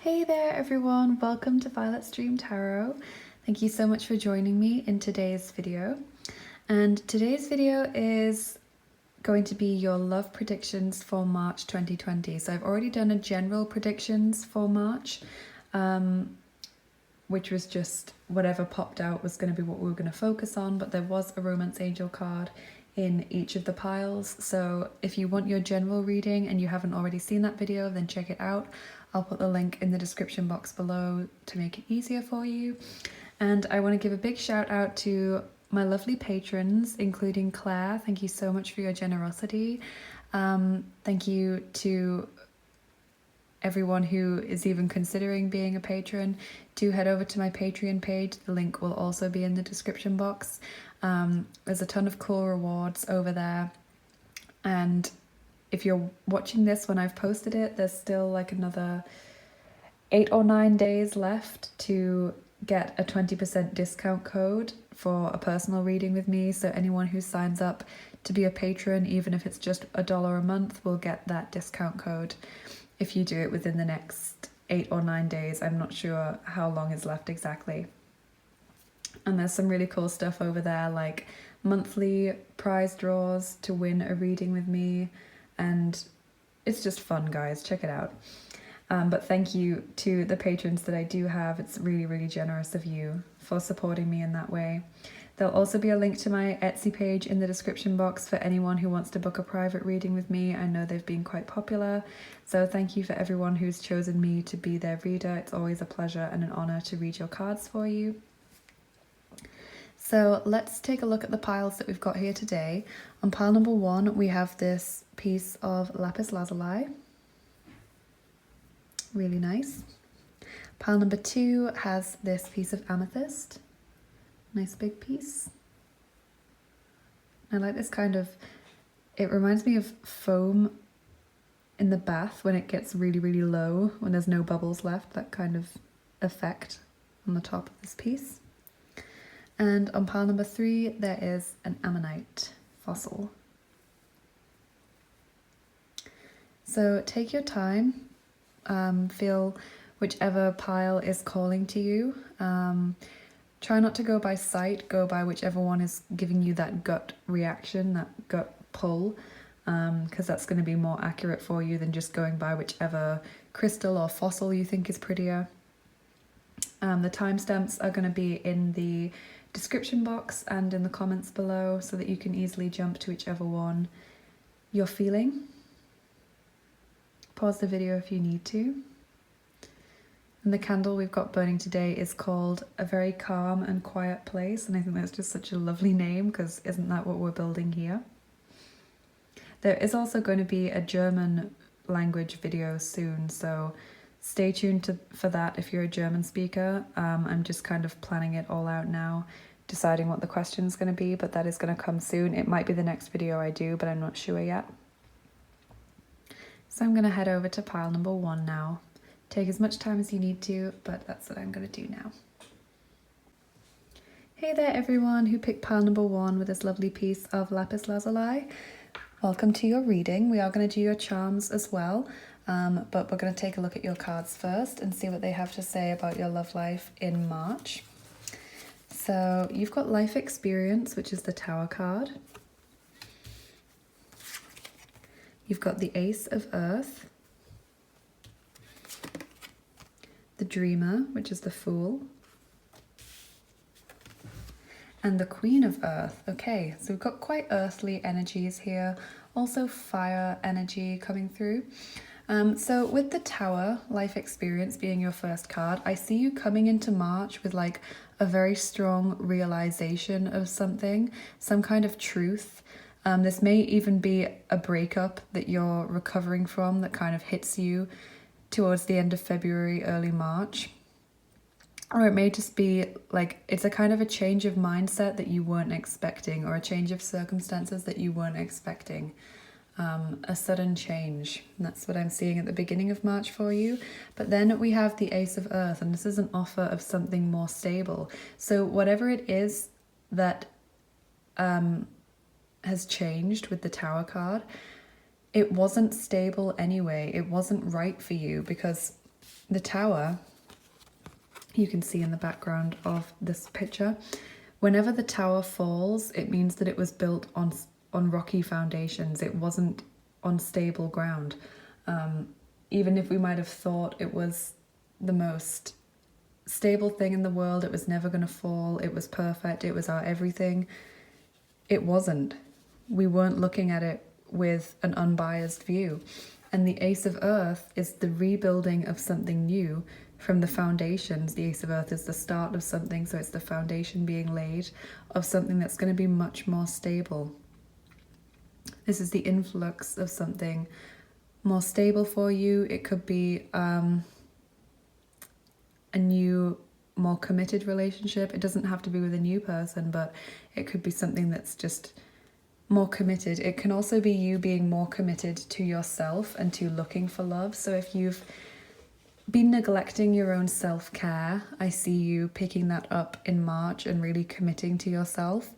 Hey there everyone, welcome to Violet's Dream Tarot. Thank you so much for joining me in today's video. And today's video is going to be your love predictions for March 2020. So I've already done a general predictions for March, which was just whatever popped out was going to be what we were going to focus on, but there was a romance angel card in each of the piles. So if you want your general reading and you haven't already seen that video, then check it out. I'll put the link in the description box below to make it easier for you. And I want to give a big shout out to my lovely patrons, including Claire. Thank you so much for your generosity. Thank you to everyone who is even considering being a patron. Do head over to my Patreon page. The link will also be in the description box. There's a ton of cool rewards over there. And if you're watching this when I've posted it, there's still like another 8 or 9 days left to get a 20% discount code for a personal reading with me. So anyone who signs up to be a patron, even if it's just $1 a month, will get that discount code if you do it within the next 8 or 9 days. I'm not sure how long is left exactly. And there's some really cool stuff over there, like monthly prize draws to win a reading with me. And it's just fun, guys. Check it out. But thank you to the patrons that I do have. It's really, really generous of you for supporting me in that way. There'll also be a link to my Etsy page in the description box for anyone who wants to book a private reading with me. I know they've been quite popular. So thank you for everyone who's chosen me to be their reader. It's always a pleasure and an honor to read your cards for you. So let's take a look at the piles that we've got here today. On pile number 1, we have this piece of lapis lazuli. Really nice. Pile number 2 has this piece of amethyst. Nice big piece. I like this kind of, it reminds me of foam in the bath when it gets really, really low, when there's no bubbles left, that kind of effect on the top of this piece. And on pile number 3, there is an ammonite fossil. So take your time, feel whichever pile is calling to you. Try not to go by sight, go by whichever one is giving you that gut reaction, that gut pull, because that's going to be more accurate for you than just going by whichever crystal or fossil you think is prettier. The timestamps are going to be in the description box and in the comments below so that you can easily jump to whichever one you're feeling. Pause the video if you need to. And the candle we've got burning today is called A Very Calm and Quiet Place, and I think that's just such a lovely name, because isn't that what we're building here? There is also going to be a German language video soon, so stay tuned for that if you're a German speaker. I'm just kind of planning it all out now, deciding what the question's going to be, but that is going to come soon. It might be the next video I do, but I'm not sure yet. So I'm going to head over to pile number 1 now. Take as much time as you need to, but that's what I'm going to do now. Hey there everyone who picked pile number 1 with this lovely piece of lapis lazuli. Welcome to your reading. We are going to do your charms as well. But we're going to take a look at your cards first and see what they have to say about your love life in March. So you've got life experience, which is the Tower card. You've got the Ace of Earth, the Dreamer, which is the Fool, and the Queen of Earth. Okay, so we've got quite earthly energies here, also fire energy coming through. So with the Tower, life experience being your first card, I see you coming into March with like a very strong realization of something, some kind of truth. This may even be a breakup that you're recovering from that kind of hits you towards the end of February, early March. Or it may just be like, it's a kind of a change of mindset that you weren't expecting, or a change of circumstances that you weren't expecting. A sudden change. And that's what I'm seeing at the beginning of March for you. But then we have the Ace of Earth, and this is an offer of something more stable. So whatever it is that has changed with the Tower card, it wasn't stable anyway. It wasn't right for you, because the tower, you can see in the background of this picture, whenever the tower falls, it means that it was built on rocky foundations. It wasn't on stable ground. Even if we might have thought it was the most stable thing in the world, it was never going to fall, it was perfect, it was our everything, it wasn't. We weren't looking at it with an unbiased view. And the Ace of Earth is the rebuilding of something new from the foundations. The Ace of Earth is the start of something, so it's the foundation being laid of something that's going to be much more stable. This is the influx of something more stable for you. It could be a new, more committed relationship. It doesn't have to be with a new person, but it could be something that's just more committed. It can also be you being more committed to yourself and to looking for love. So if you've been neglecting your own self-care, I see you picking that up in March and really committing to yourself.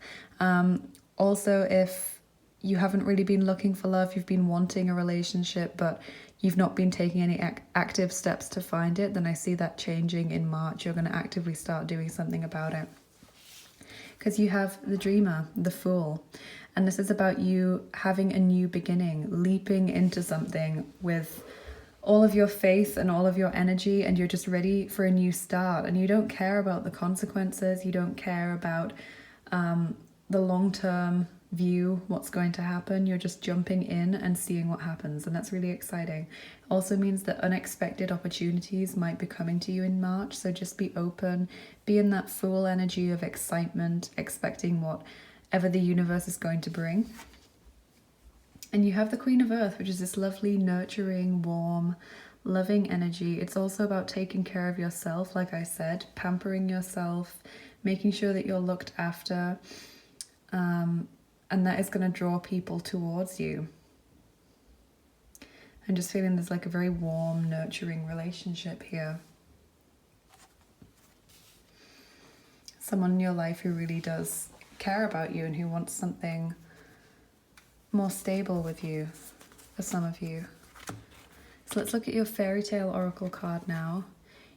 Also, if you haven't really been looking for love, you've been wanting a relationship, but you've not been taking any active steps to find it, then I see that changing in March. You're going to actively start doing something about it. Because you have the dreamer, the fool. And this is about you having a new beginning, leaping into something with all of your faith and all of your energy, and you're just ready for a new start. And you don't care about the consequences. You don't care about the long-term view, what's going to happen. You're just jumping in and seeing what happens, and that's really exciting. It also means that unexpected opportunities might be coming to you in March, so just be open, be in that full energy of excitement, expecting whatever the universe is going to bring. And you have the Queen of Earth, which is this lovely, nurturing, warm, loving energy. It's also about taking care of yourself, like I said, pampering yourself, making sure that you're looked after, and that is going to draw people towards you. I'm just feeling there's like a very warm, nurturing relationship here. Someone in your life who really does care about you and who wants something more stable with you, for some of you. So let's look at your Faerytale Oracle card now.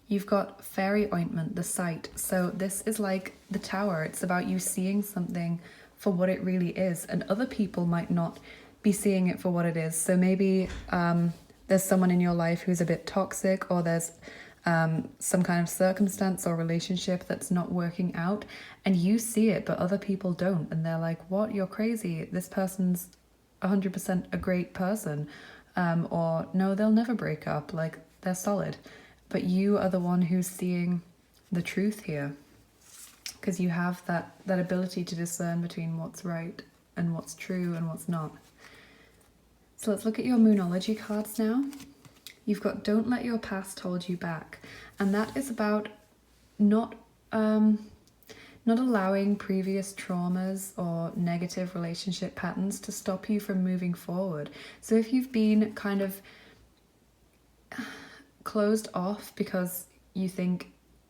You've got Fairy Ointment, the sight. So this is like the tower. It's about you seeing something for what it really is, and other people might not be seeing it for what it is. So maybe there's someone in your life who's a bit toxic, or there's some kind of circumstance or relationship that's not working out, and you see it but other people don't, and they're like, what, you're crazy, this person's 100% a great person, or no, they'll never break up, like they're solid. But you are the one who's seeing the truth here, because you have that ability to discern between what's right and what's true and what's not. So let's look at your Moonology cards now. You've got Don't Let Your Past Hold You Back. And that is about not allowing previous traumas or negative relationship patterns to stop you from moving forward. So if you've been kind of closed off because you think,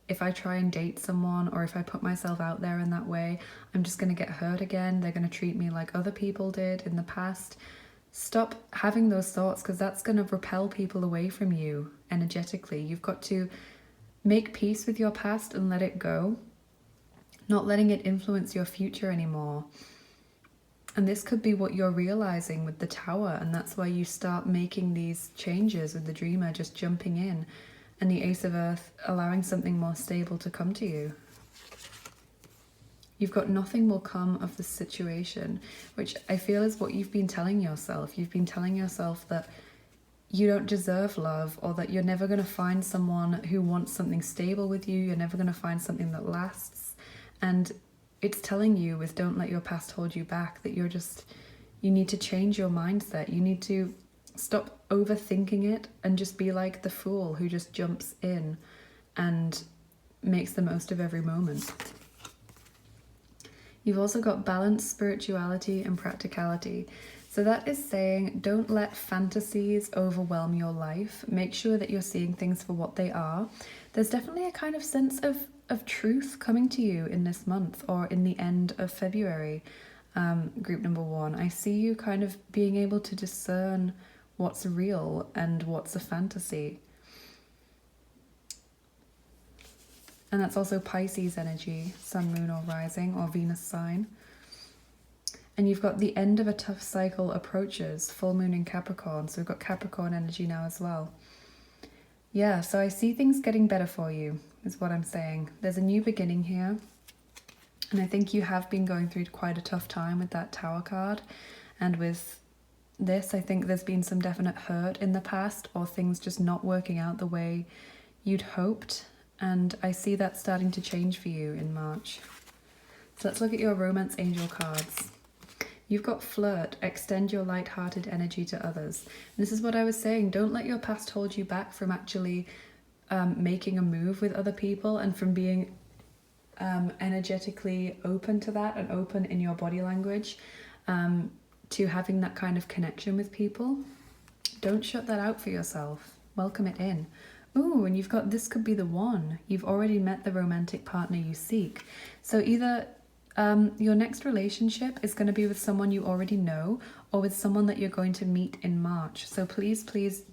if I try and date someone, or if I put myself out there in that way, I'm just going to get hurt again. They're going to treat me like other people did in the past. Stop having those thoughts, because that's going to repel people away from you energetically. You've got to make peace with your past and let it go, not letting it influence your future anymore. And this could be what you're realizing with the tower, and that's why you start making these changes with the dreamer, just jumping in, and the Ace of Earth allowing something more stable to come to you. You've got nothing will come of the situation, which I feel is what you've been telling yourself. You've been telling yourself that you don't deserve love, or that you're never going to find someone who wants something stable with you. You're never going to find something that lasts. And it's telling you with Don't Let Your Past Hold You Back that you need to change your mindset. You need to stop overthinking it and just be like the fool who just jumps in and makes the most of every moment. You've also got balance, spirituality, and practicality. So that is saying, don't let fantasies overwhelm your life. Make sure that you're seeing things for what they are. There's definitely a kind of sense of truth coming to you in this month, or in the end of February, group number 1. I see you kind of being able to discern what's real and what's a fantasy. And that's also Pisces energy, sun, moon, or rising, or Venus sign. And you've got the end of a tough cycle approaches, full moon in Capricorn. So we've got Capricorn energy now as well. Yeah, so I see things getting better for you, is what I'm saying. There's a new beginning here. And I think you have been going through quite a tough time with that Tower card. And with this, I think there's been some definite hurt in the past, or things just not working out the way you'd hoped. And I see that starting to change for you in March. So let's look at your romance angel cards. You've got flirt, extend your light-hearted energy to others. And this is what I was saying, don't let your past hold you back from actually making a move with other people, and from being energetically open to that, and open in your body language to having that kind of connection with people. Don't shut that out for yourself. Welcome it in. Ooh, and you've got, this could be the one. You've already met the romantic partner you seek. So either your next relationship is going to be with someone you already know, or with someone that you're going to meet in March. So please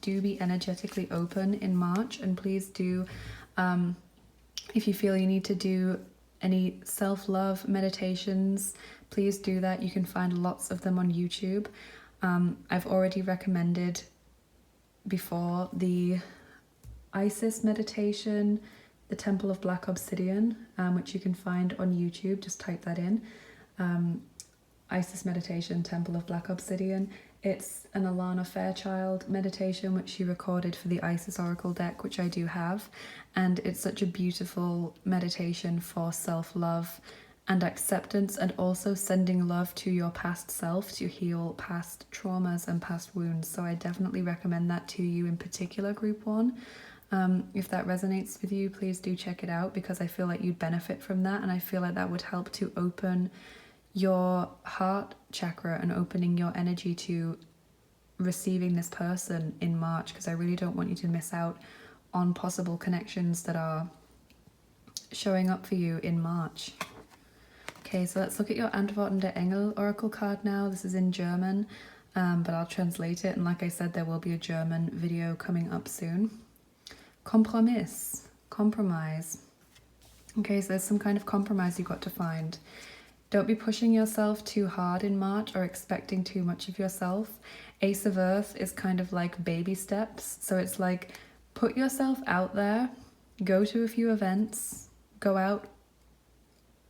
do be energetically open in March, and please do, if you feel you need to do any self-love meditations, please do that. You can find lots of them on YouTube. I've already recommended before the Isis meditation, the Temple of Black Obsidian, which you can find on YouTube. Just type that in. Isis meditation, Temple of Black Obsidian. It's an Alana Fairchild meditation, which she recorded for the Isis Oracle deck, which I do have. And it's such a beautiful meditation for self-love and acceptance, and also sending love to your past self to heal past traumas and past wounds. So I definitely recommend that to you, in particular, Group 1. If that resonates with you, please do check it out, because I feel like you'd benefit from that, and I feel like that would help to open your heart chakra and opening your energy to receiving this person in March, because I really don't want you to miss out on possible connections that are showing up for you in March. Okay, so let's look at your Antworten der Engel Oracle card now. This is in German, but I'll translate it, and like I said, there will be a German video coming up soon. Kompromiss, compromise. Okay, so there's some kind of compromise you've got to find. Don't be pushing yourself too hard in March, or expecting too much of yourself. Ace of Earth is kind of like baby steps. So it's like, put yourself out there, go to a few events, go out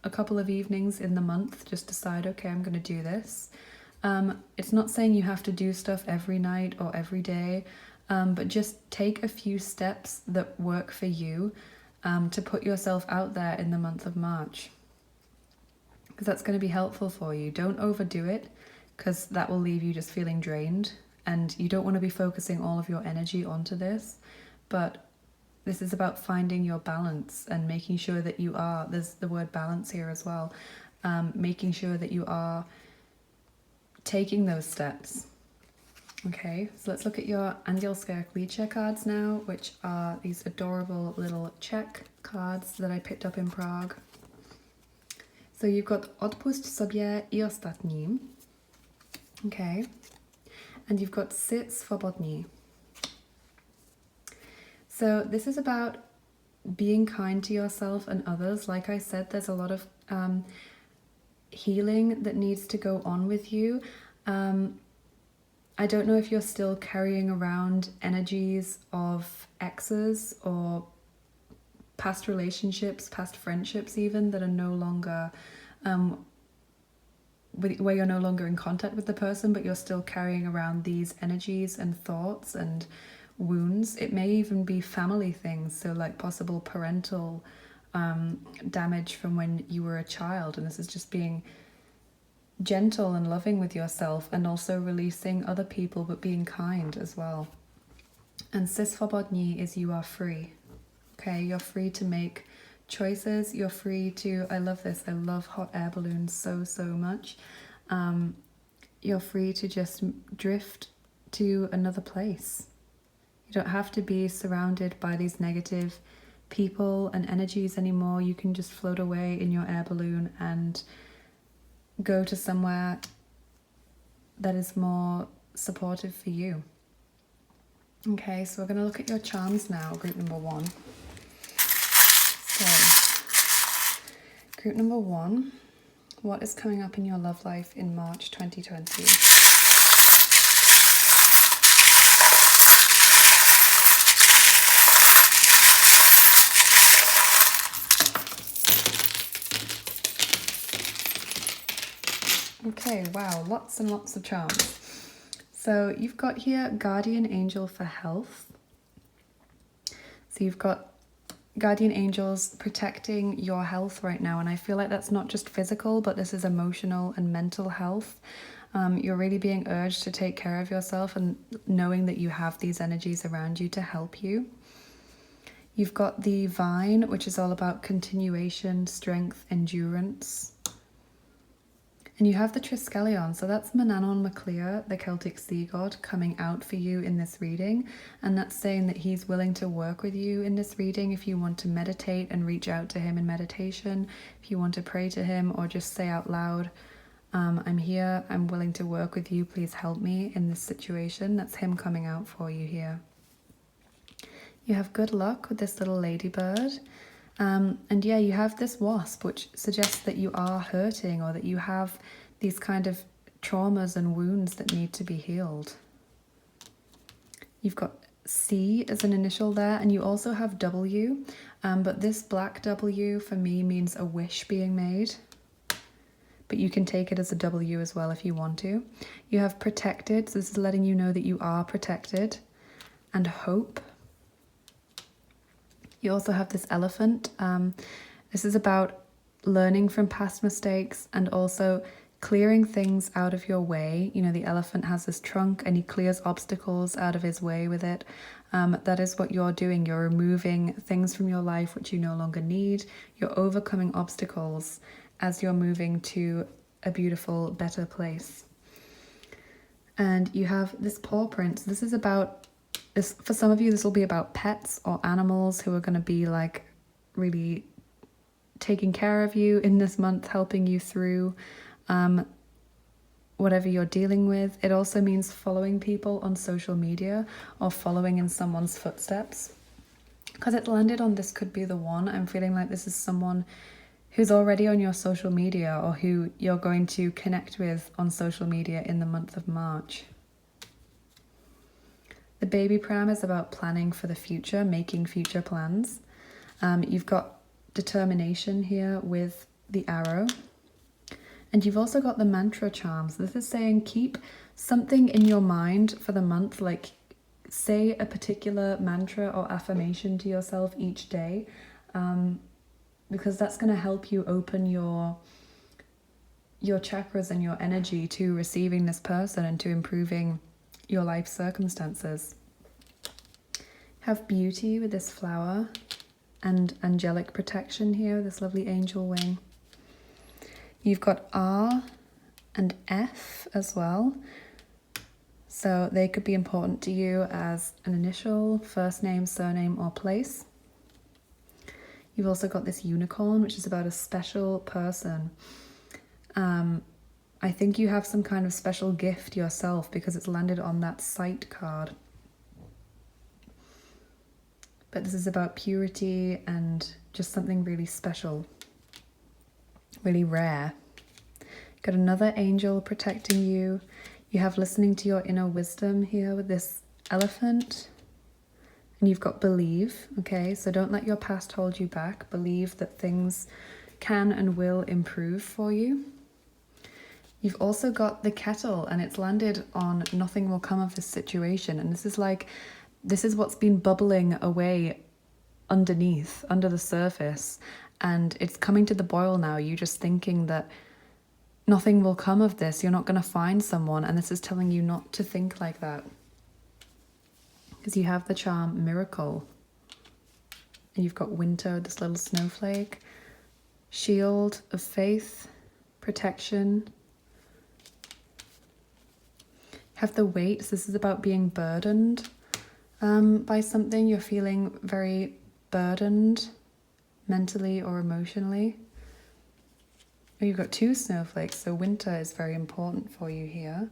a couple of evenings in the month, just decide, okay, I'm going to do this. It's not saying you have to do stuff every night or every day, but just take a few steps that work for you to put yourself out there in the month of March, because that's going to be helpful for you. Don't overdo it, because that will leave you just feeling drained, and you don't want to be focusing all of your energy onto this. But this is about finding your balance and making sure that you are, there's the word balance here as well, making sure that you are taking those steps. Okay, so let's look at your Andělské Klíče cards now, which are these adorable little Czech cards that I picked up in Prague. So you've got Odpusť sobě I ostatním. Okay, and you've got Jsi svobodný. So this is about being kind to yourself and others. Like I said, there's a lot of healing that needs to go on with you. I don't know if you're still carrying around energies of exes or past relationships, past friendships even, that are no longer, where you're no longer in contact with the person, but you're still carrying around these energies and thoughts and wounds. It may even be family things, so like possible parental damage from when you were a child, and this is just being gentle and loving with yourself, and also releasing other people, but being kind as well. And Jsi svobodný is you are free. Okay, you're free to make choices, you're free to, I love this, I love hot air balloons so much. You're free to just drift to another place. You don't have to be surrounded by these negative people and energies anymore. You can just float away in your air balloon and go to somewhere that is more supportive for you. Okay, so we're going to look at your charms now, group number 1. So Group number 1, what is coming up in your love life in March 2020? Okay, wow, lots and lots of charms. So you've got here guardian angel for health. So you've got guardian angels protecting your health right now, and I feel like that's not just physical, but this is emotional and mental health. You're really being urged to take care of yourself and knowing that you have these energies around you to help you. You've got the vine, which is all about continuation, strength, endurance. And you have the Triskelion, so that's Manannán mac Lir, the Celtic sea god, coming out for you in this reading. And that's saying that he's willing to work with you in this reading if you want to meditate and reach out to him in meditation, if you want to pray to him or just say out loud, I'm here, I'm willing to work with you, please help me in this situation. That's him coming out for you here. You have good luck with this little ladybird. And yeah, you have this wasp, which suggests that you are hurting or that you have these kind of traumas and wounds that need to be healed. You've got C as an initial there, and you also have W, but this black W for me means a wish being made. But you can take it as a W as well if you want to. You have protected, so this is letting you know that you are protected, and hope. You also have this elephant. This is about learning from past mistakes and also clearing things out of your way. You know, the elephant has this trunk and he clears obstacles out of his way with it. That is what you're doing. You're removing things from your life which you no longer need. You're overcoming obstacles as you're moving to a beautiful, better place. And you have this paw print. So this is about, for some of you, this will be about pets or animals who are going to be like really taking care of you in this month, helping you through whatever you're dealing with. It also means following people on social media or following in someone's footsteps. Because it's landed on this could be the one. I'm feeling like this is someone who's already on your social media or who you're going to connect with on social media in the month of March. The baby pram is about planning for the future, making future plans. You've got determination here with the arrow. And you've also got the mantra charms. This is saying keep something in your mind for the month, like say a particular mantra or affirmation to yourself each day, because that's going to help you open your chakras and your energy to receiving this person and to improving your life circumstances. Have beauty with this flower and angelic protection here, this lovely angel wing. You've got R and F as well. So they could be important to you as an initial, first name, surname, or place. You've also got this unicorn, which is about a special person. I think you have some kind of special gift yourself because it's landed on that sight card. But this is about purity and just something really special, really rare. Got another angel protecting you. You have listening to your inner wisdom here with this elephant. And you've got believe, okay? So don't let your past hold you back. Believe that things can and will improve for you. You've also got the kettle, and it's landed on nothing will come of this situation. And this is what's been bubbling away underneath, under the surface. And it's coming to the boil now. You're just thinking that nothing will come of this. You're not going to find someone. And this is telling you not to think like that. Because you have the charm miracle. And you've got winter, this little snowflake. Shield of faith, protection. Have the weight. So this is about being burdened by something. You're feeling very burdened mentally or emotionally. You've got two snowflakes, so winter is very important for you here.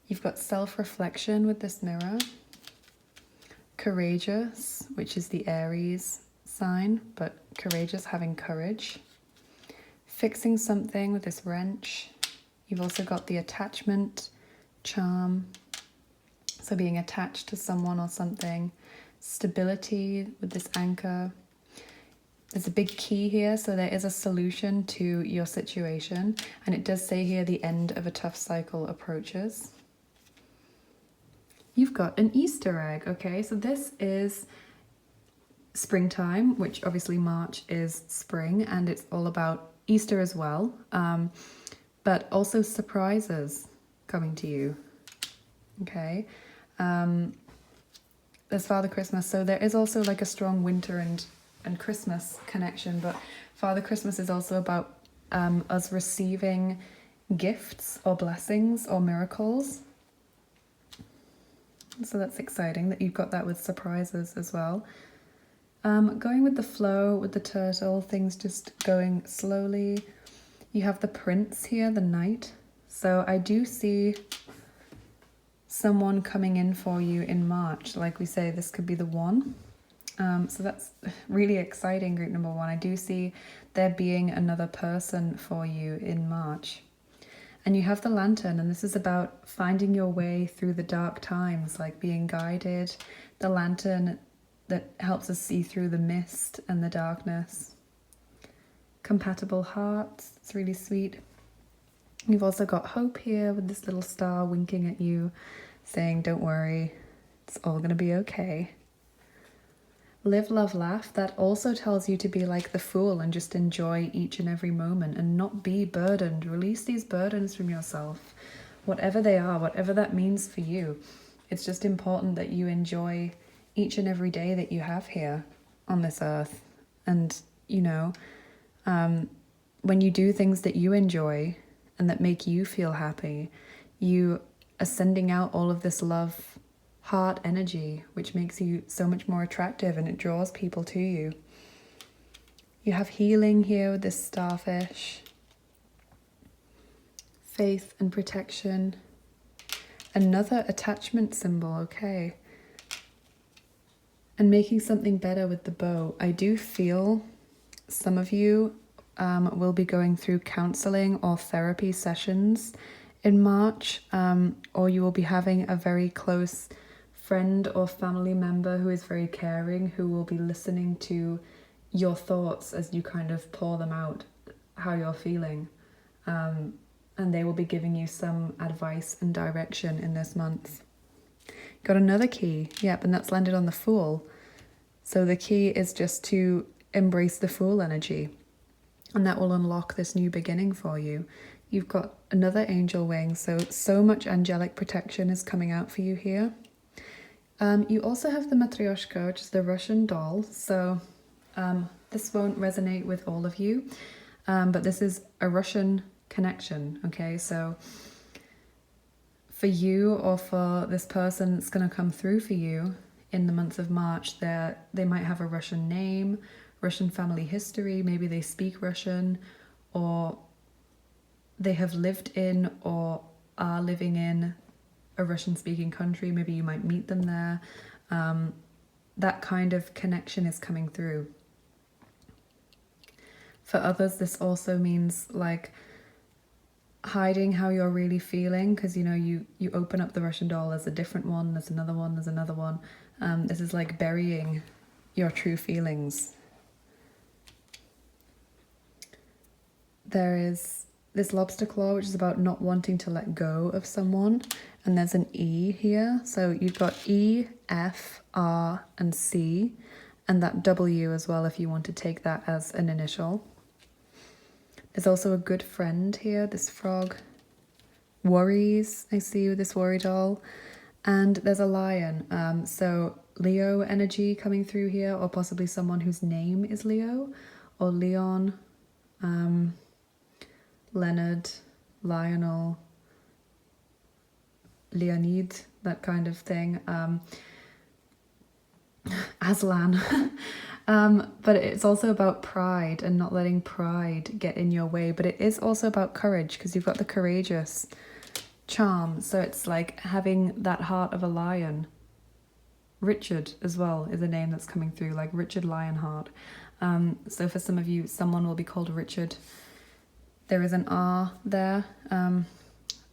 You've got self-reflection with this mirror. Courageous, which is the Aries sign, but courageous, having courage. fixing something with this wrench. You've also got the attachment charm, so being attached to someone or something. Stability with this anchor. There's a big key here, so there is a solution to your situation. And it does say here the end of a tough cycle approaches. You've got an Easter egg, okay? So this is springtime, which obviously March is spring, and it's all about Easter as well. But also surprises coming to you, okay? There's Father Christmas, so there is also like a strong winter and Christmas connection, but Father Christmas is also about us receiving gifts or blessings or miracles. So that's exciting that you've got that with surprises as well. Going with the flow with the turtle, things just going slowly. You have the Prince here, the Knight. So I do see someone coming in for you in March. Like we say, this could be the one. So that's really exciting, group number one. I do see there being another person for you in March. And you have the Lantern, and this is about finding your way through the dark times, like being guided. The lantern that helps us see through the mist and the darkness. Compatible hearts, it's really sweet. You've also got hope here with this little star winking at you, saying, don't worry, it's all gonna be okay. Live, love, laugh, that also tells you to be like the Fool and just enjoy each and every moment and not be burdened. Release these burdens from yourself, whatever they are, whatever that means for you. It's just important that you enjoy each and every day that you have here on this earth. And, you know, when you do things that you enjoy and that make you feel happy, you are sending out all of this love, heart energy, which makes you so much more attractive and it draws people to you. You have healing here with this starfish. Faith and protection. Another attachment symbol, okay. And making something better with the bow. I do feel some of you will be going through counseling or therapy sessions in March, or you will be having a very close friend or family member who is very caring, who will be listening to your thoughts as you kind of pour them out, how you're feeling. And they will be giving you some advice and direction in this month. Got another key, yep, and that's landed on the Fool. So the key is just to embrace the Fool energy, and that will unlock this new beginning for you. You've got another angel wing, so much angelic protection is coming out for you here. You also have the Matryoshka, which is the Russian doll. So this won't resonate with all of you, but this is a Russian connection, okay? So for you or for this person that's going to come through for you in the month of March, they might have a Russian name, Russian family history, maybe they speak Russian, or they have lived in or are living in a Russian-speaking country. Maybe you might meet them there. That kind of connection is coming through. For others, this also means like hiding how you're really feeling, because you know you open up the Russian doll, there's a different one, there's another one, there's another one. This is like burying your true feelings. There is this lobster claw, which is about not wanting to let go of someone. And there's an E here. So you've got E, F, R, and C. And that W as well, if you want to take that as an initial. There's also a good friend here, this frog. Worries, I see with this worry doll. And there's a lion. So Leo energy coming through here, or possibly someone whose name is Leo, or Leon, Leonard, Lionel, Leonid, that kind of thing. Aslan. But it's also about pride and not letting pride get in your way. But it is also about courage, because you've got the courageous charm. So it's like having that heart of a lion. Richard as well is a name that's coming through, like Richard Lionheart. So for some of you, someone will be called Richard There is an R there.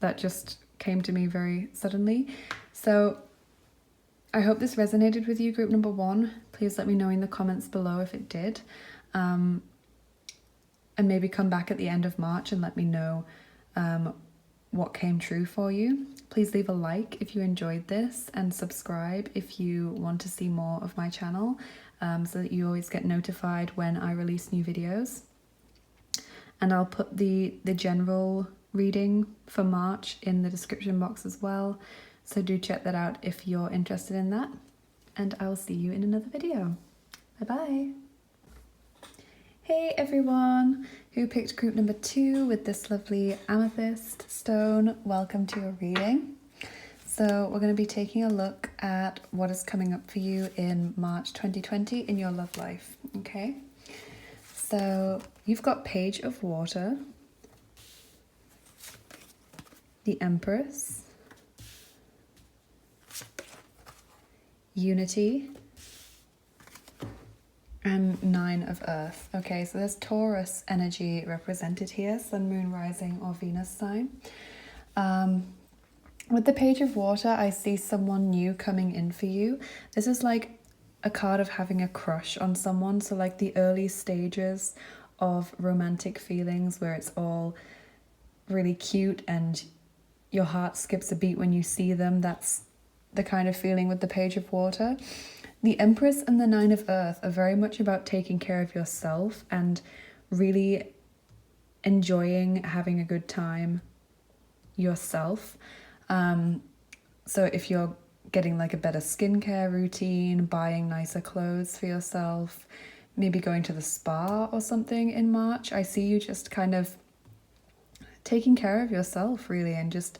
That just came to me very suddenly. So I hope this resonated with you, group number 1. Please let me know in the comments below if it did. And maybe come back at the end of March and let me know what came true for you. Please leave a like if you enjoyed this, and subscribe if you want to see more of my channel, so that you always get notified when I release new videos. And I'll put the general reading for March in the description box as well, so do check that out if you're interested in that, and I will see you in another video. Bye bye. Hey everyone who picked group number 2 with this lovely amethyst stone, welcome to your reading. So we're going to be taking a look at what is coming up for you in March 2020 in your love life, okay? So you've got Page of Water, the Empress, Unity, and 9 of Earth. Okay, so there's Taurus energy represented here, Sun, Moon, Rising, or Venus sign. With the Page of Water, I see someone new coming in for you. This is like a card of having a crush on someone, so like the early stages of romantic feelings where it's all really cute and your heart skips a beat when you see them. That's the kind of feeling with the Page of Water. The Empress and the 9 of Earth are very much about taking care of yourself and really enjoying having a good time yourself. So if you're getting like a better skincare routine, buying nicer clothes for yourself, maybe going to the spa or something in March, I see you just kind of taking care of yourself really, and just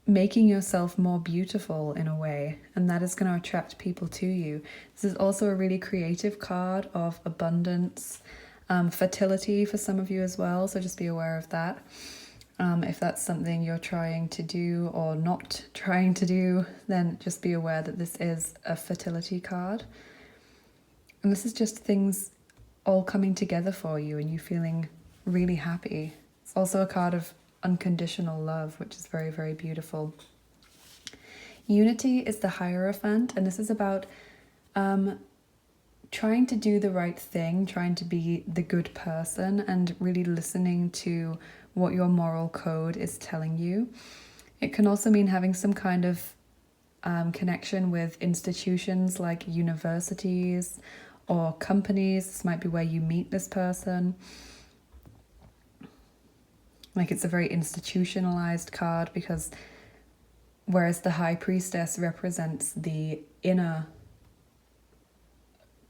making yourself more beautiful in a way, and that is going to attract people to you. This is also a really creative card of abundance, fertility for some of you as well, so just be aware of that. If that's something you're trying to do or not trying to do, then just be aware that this is a fertility card. And this is just things all coming together for you and you feeling really happy. It's also a card of unconditional love, which is very, very beautiful. Unity is the Hierophant, and this is about trying to do the right thing, trying to be the good person, and really listening to what your moral code is telling you. It can also mean having some kind of connection with institutions like universities or companies. This might be where you meet this person. Like, it's a very institutionalized card, because whereas the High Priestess represents the inner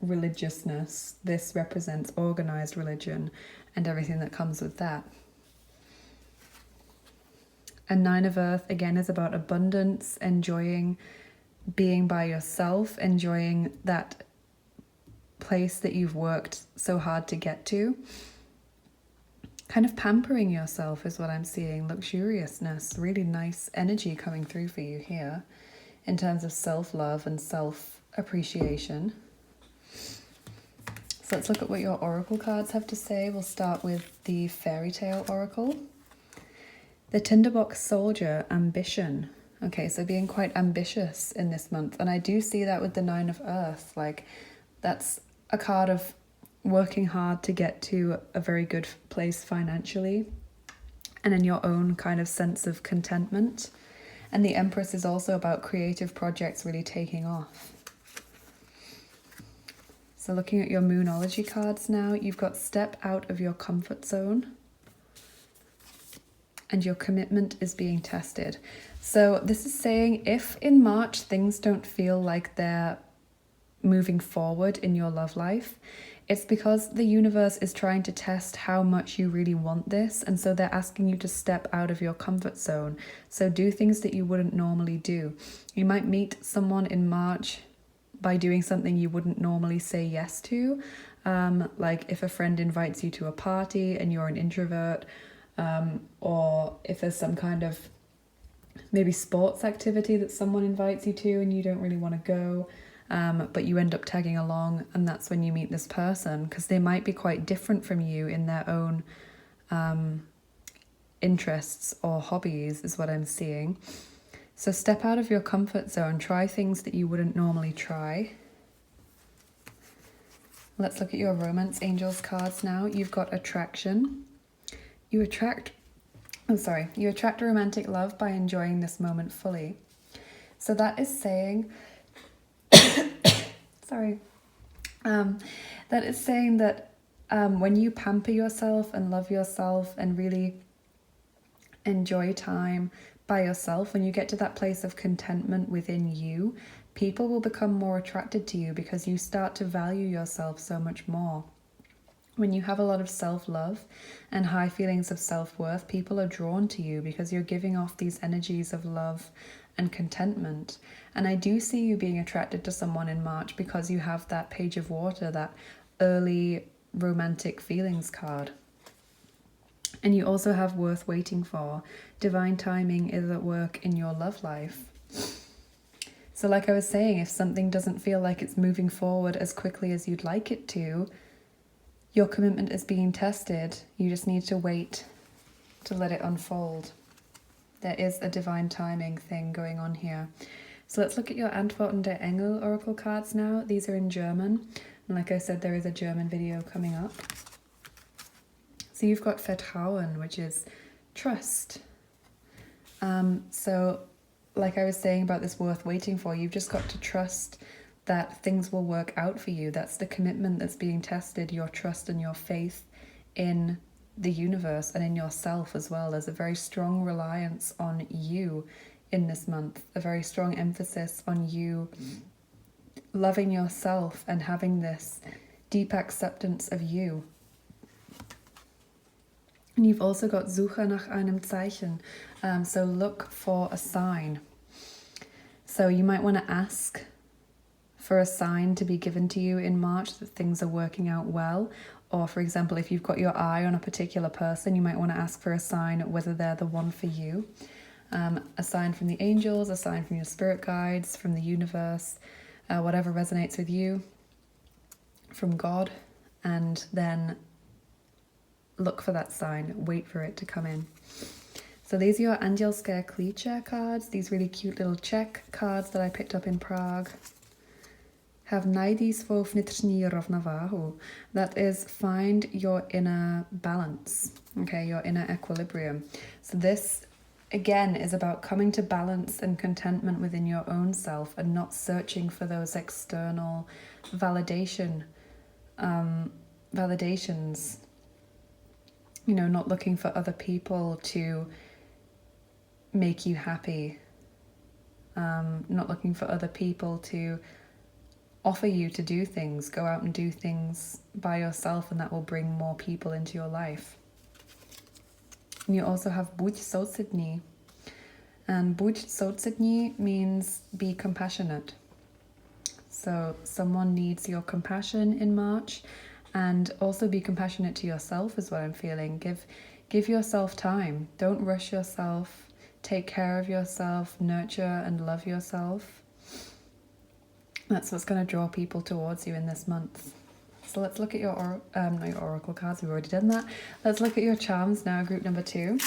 religiousness, this represents organized religion and everything that comes with that. And 9 of Earth, again, is about abundance, enjoying being by yourself, enjoying that place that you've worked so hard to get to. Kind of pampering yourself is what I'm seeing. Luxuriousness, really nice energy coming through for you here in terms of self-love and self-appreciation. So let's look at what your oracle cards have to say. We'll start with the Faerytale Oracle. The Tinderbox Soldier, Ambition. Okay, so being quite ambitious in this month. And I do see that with the 9 of Earth. Like, that's a card of working hard to get to a very good place financially and in your own kind of sense of contentment. And the Empress is also about creative projects really taking off. So looking at your Moonology cards now, you've got Step Out of Your Comfort Zone, and your commitment is being tested. So this is saying if in March things don't feel like they're moving forward in your love life, it's because the universe is trying to test how much you really want this, and so they're asking you to step out of your comfort zone. So do things that you wouldn't normally do. You might meet someone in March by doing something you wouldn't normally say yes to. Like if a friend invites you to a party and you're an introvert, or if there's some kind of maybe sports activity that someone invites you to and you don't really want to go. But you end up tagging along, and that's when you meet this person, because they might be quite different from you in their own interests or hobbies is what I'm seeing. So step out of your comfort zone, try things that you wouldn't normally try. Let's look at your romance angels cards now. You've got attraction. You attract romantic love by enjoying this moment fully. So that is saying, that is saying that when you pamper yourself and love yourself and really enjoy time by yourself, when you get to that place of contentment within you, people will become more attracted to you because you start to value yourself so much more. When you have a lot of self-love and high feelings of self-worth, people are drawn to you because you're giving off these energies of love and contentment. And I do see you being attracted to someone in March because you have that Page of Water, that early romantic feelings card. And you also have worth waiting for. Divine timing is at work in your love life. So like I was saying, if something doesn't feel like it's moving forward as quickly as you'd like it to, your commitment is being tested. You just need to wait to let it unfold. There is a divine timing thing going on here. So let's look at your Antworten der Engel Oracle cards now. These are in German. And like I said, there is a German video coming up. So you've got Vertrauen, which is trust. So like I was saying about this worth waiting for, you've just got to trust that things will work out for you. That's the commitment that's being tested, your trust and your faith in the universe and in yourself as well. There's a very strong reliance on you in this month, a very strong emphasis on you loving yourself and having this deep acceptance of you. And you've also got Suche nach einem Zeichen, so look for a sign. So you might want to ask for a sign to be given to you in March that things are working out well. Or for example, if you've got your eye on a particular person, you might want to ask for a sign whether they're the one for you. A sign from the angels, a sign from your spirit guides, from the universe, whatever resonates with you, from God, and then look for that sign, wait for it to come in. So these are your Andělské Klíče cards, these really cute little Czech cards that I picked up in Prague. Have najdi svou vnitřní rovnováhu. That is, find your inner balance, okay, your inner equilibrium. So this, again, is about coming to balance and contentment within your own self and not searching for those external validations. You know, not looking for other people to make you happy. Not looking for other people to offer you to do things. Go out and do things by yourself, and that will bring more people into your life. And you also have buď soucitný. And buď soucitný means be compassionate. So someone needs your compassion in March, and also be compassionate to yourself is what I'm feeling. Give yourself time. Don't rush yourself. Take care of yourself, nurture and love yourself. That's what's going to draw people towards you in this month. So let's look at your oracle cards. We've already done that. Let's look at your charms now, group number 2.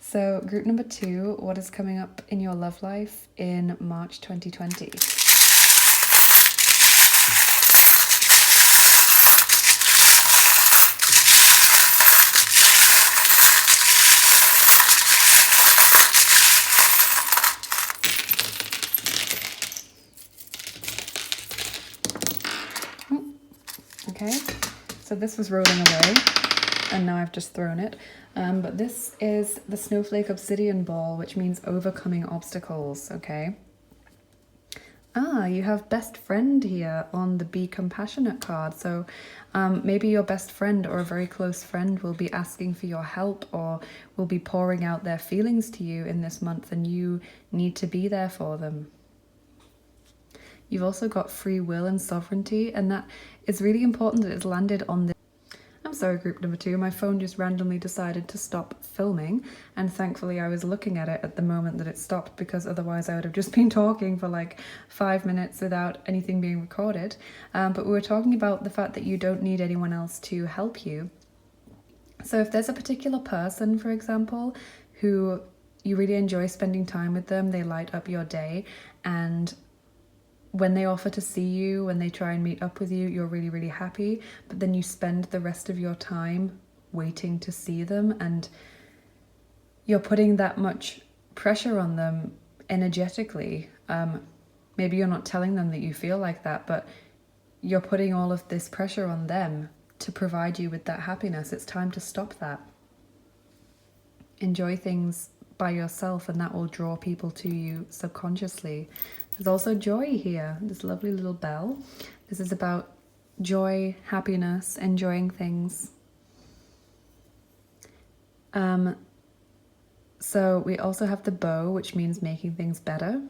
So group number 2, what is coming up in your love life in March 2020? Okay, so this was rolling away and now I've just thrown it. But this is the Snowflake Obsidian Ball, which means overcoming obstacles, okay? You have best friend here on the Be Compassionate card. So maybe your best friend or a very close friend will be asking for your help or will be pouring out their feelings to you in this month, and you need to be there for them. You've also got free will and sovereignty, and that is really important that it's landed on this. I'm sorry, group number 2, my phone just randomly decided to stop filming, and thankfully I was looking at it at the moment that it stopped, because otherwise I would have just been talking for like 5 minutes without anything being recorded. But we were talking about the fact that you don't need anyone else to help you. So if there's a particular person, for example, who you really enjoy spending time with them, they light up your day, and when they offer to see you, when they try and meet up with you, you're really, really happy, but then you spend the rest of your time waiting to see them, and you're putting that much pressure on them energetically. Maybe you're not telling them that you feel like that, but you're putting all of this pressure on them to provide you with that happiness. It's time to stop that. Enjoy things by yourself, and that will draw people to you subconsciously. There's also joy here, this lovely little bell. This is about joy, happiness, enjoying things. So we also have the bow, which means making things better.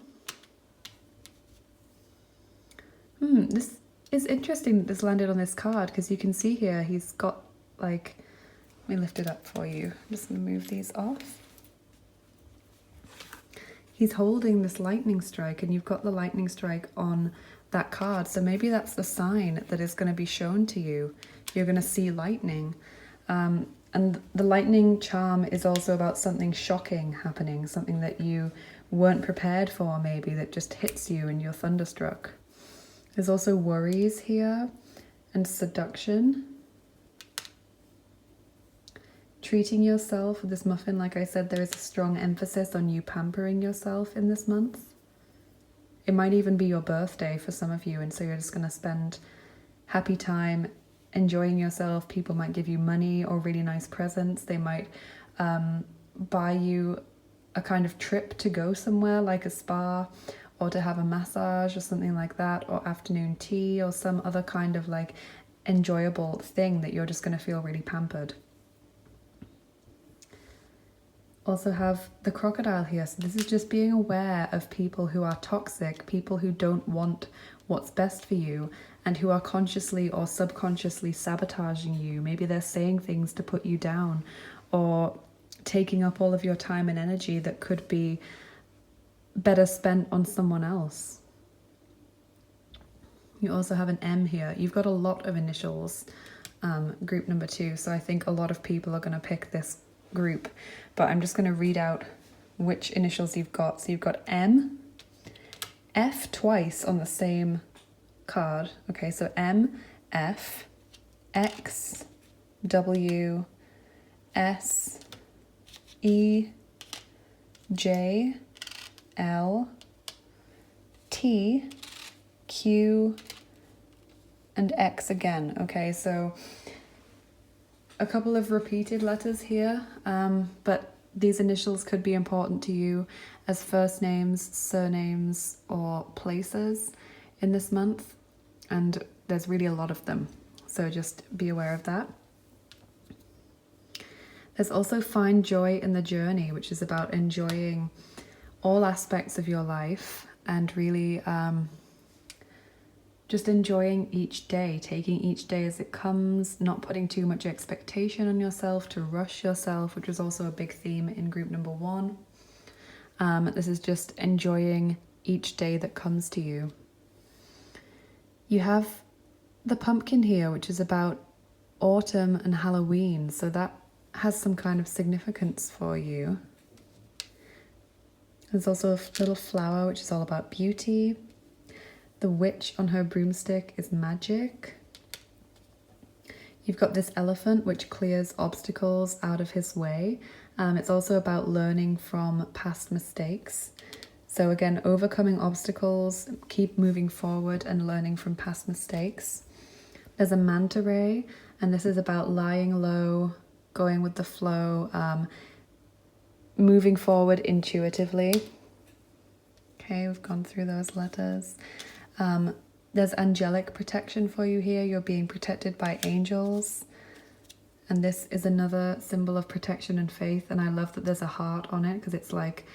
This is interesting that this landed on this card, because you can see here he's got like, let me lift it up for you. I'm just going to move these off. He's holding this lightning strike, and you've got the lightning strike on that card. So maybe that's the sign that is going to be shown to you. You're going to see lightning. And the lightning charm is also about something shocking happening, something that you weren't prepared for, maybe, that just hits you and you're thunderstruck. There's also worries here and seduction. Treating yourself with this muffin, like I said, there is a strong emphasis on you pampering yourself in this month. It might even be your birthday for some of you, and so you're just going to spend happy time enjoying yourself. People might give you money or really nice presents. They might buy you a kind of trip to go somewhere, like a spa, or to have a massage or something like that, or afternoon tea, or some other kind of like enjoyable thing that you're just going to feel really pampered. Also have the crocodile here. So this is just being aware of people who are toxic, people who don't want what's best for you, and who are consciously or subconsciously sabotaging you. Maybe they're saying things to put you down, or taking up all of your time and energy that could be better spent on someone else. You also have an M here. You've got a lot of initials, group number 2. So I think a lot of people are going to pick this group, but I'm just going to read out which initials you've got. So you've got M, F twice on the same card. Okay, so M, F, X, W, S, E, J, L, T, Q, and X again. Okay, so a couple of repeated letters here, but these initials could be important to you as first names, surnames, or places in this month, and there's really a lot of them, so just be aware of that. There's also find joy in the journey, which is about enjoying all aspects of your life and really just enjoying each day, taking each day as it comes, not putting too much expectation on yourself to rush yourself, which was also a big theme in group number 1. This is just enjoying each day that comes to you. You have the pumpkin here, which is about autumn and Halloween, so that has some kind of significance for you. There's also a little flower, which is all about beauty. The witch on her broomstick is magic. You've got this elephant, which clears obstacles out of his way. It's also about learning from past mistakes. So again, overcoming obstacles, keep moving forward and learning from past mistakes. There's a manta ray, and this is about lying low, going with the flow, moving forward intuitively. Okay, we've gone through those letters. There's angelic protection for you here. You're being protected by angels. And this is another symbol of protection and faith. And I love that there's a heart on it, because it's like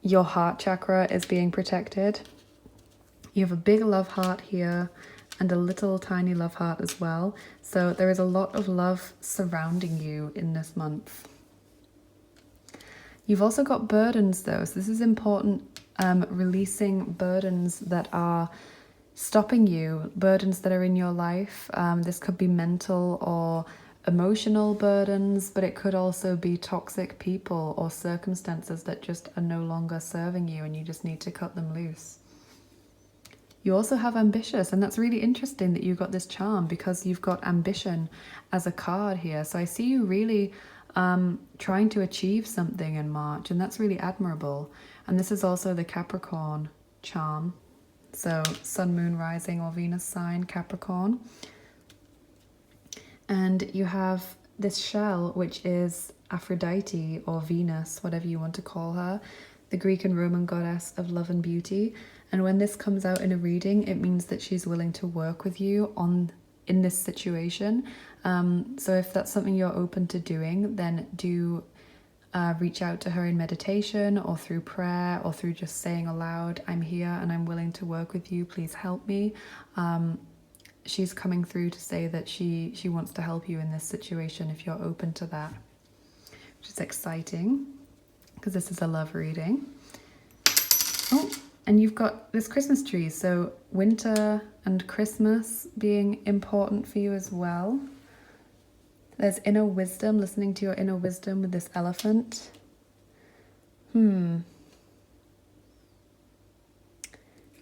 your heart chakra is being protected. You have a big love heart here and a little tiny love heart as well. So there is a lot of love surrounding you in this month. You've also got burdens though. So this is important. Releasing burdens that are stopping you, burdens that are in your life. This could be mental or emotional burdens, but it could also be toxic people or circumstances that just are no longer serving you and you just need to cut them loose. You also have ambitious, and that's really interesting that you got this charm because you've got ambition as a card here. So I see you really trying to achieve something in March, and that's really admirable. And this is also the Capricorn charm. So Sun, Moon, Rising, or Venus sign, Capricorn. And you have this shell, which is Aphrodite or Venus, whatever you want to call her, the Greek and Roman goddess of love and beauty. And when this comes out in a reading, it means that she's willing to work with you in this situation. So if that's something you're open to doing, then do reach out to her in meditation or through prayer or through just saying aloud, I'm here and I'm willing to work with you, please help me. She's coming through to say that she wants to help you in this situation if you're open to that, which is exciting because this is a love reading. Oh, and you've got this Christmas tree, so winter and Christmas being important for you as well. There's inner wisdom, listening to your inner wisdom with this elephant.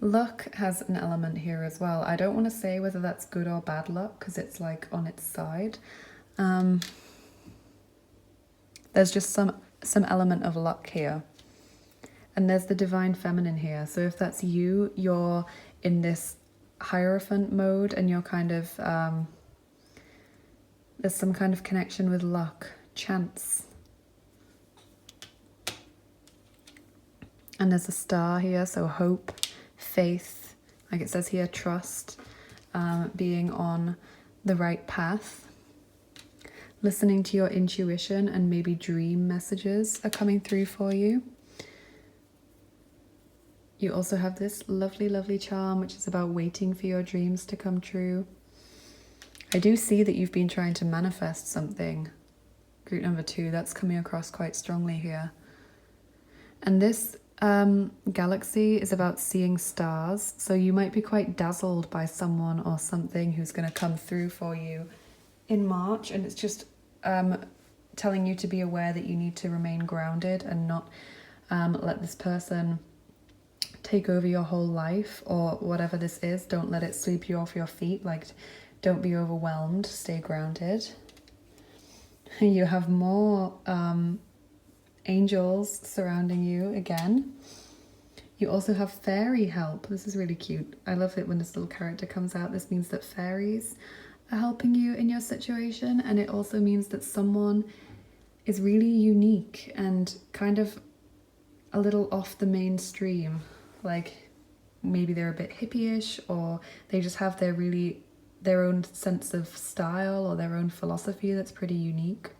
Luck has an element here as well. I don't want to say whether that's good or bad luck because it's like on its side. There's just some element of luck here. And there's the divine feminine here. So if that's you, you're in this Hierophant mode and you're kind of, there's some kind of connection with luck, chance. And there's a star here, so hope, faith, like it says here, trust, being on the right path. Listening to your intuition and maybe dream messages are coming through for you. You also have this lovely, lovely charm, which is about waiting for your dreams to come true. I do see that you've been trying to manifest something. Group number 2, that's coming across quite strongly here. And this galaxy is about seeing stars. So you might be quite dazzled by someone or something who's going to come through for you in March. And it's just telling you to be aware that you need to remain grounded and not let this person take over your whole life or whatever this is. Don't let it sweep you off your feet. Like, don't be overwhelmed. Stay grounded. You have more angels surrounding you again. You also have fairy help. This is really cute. I love it when this little character comes out. This means that fairies are helping you in your situation, and it also means that someone is really unique and kind of a little off the mainstream. Like maybe they're a bit hippie-ish, or they just have their own sense of style or their own philosophy that's pretty unique.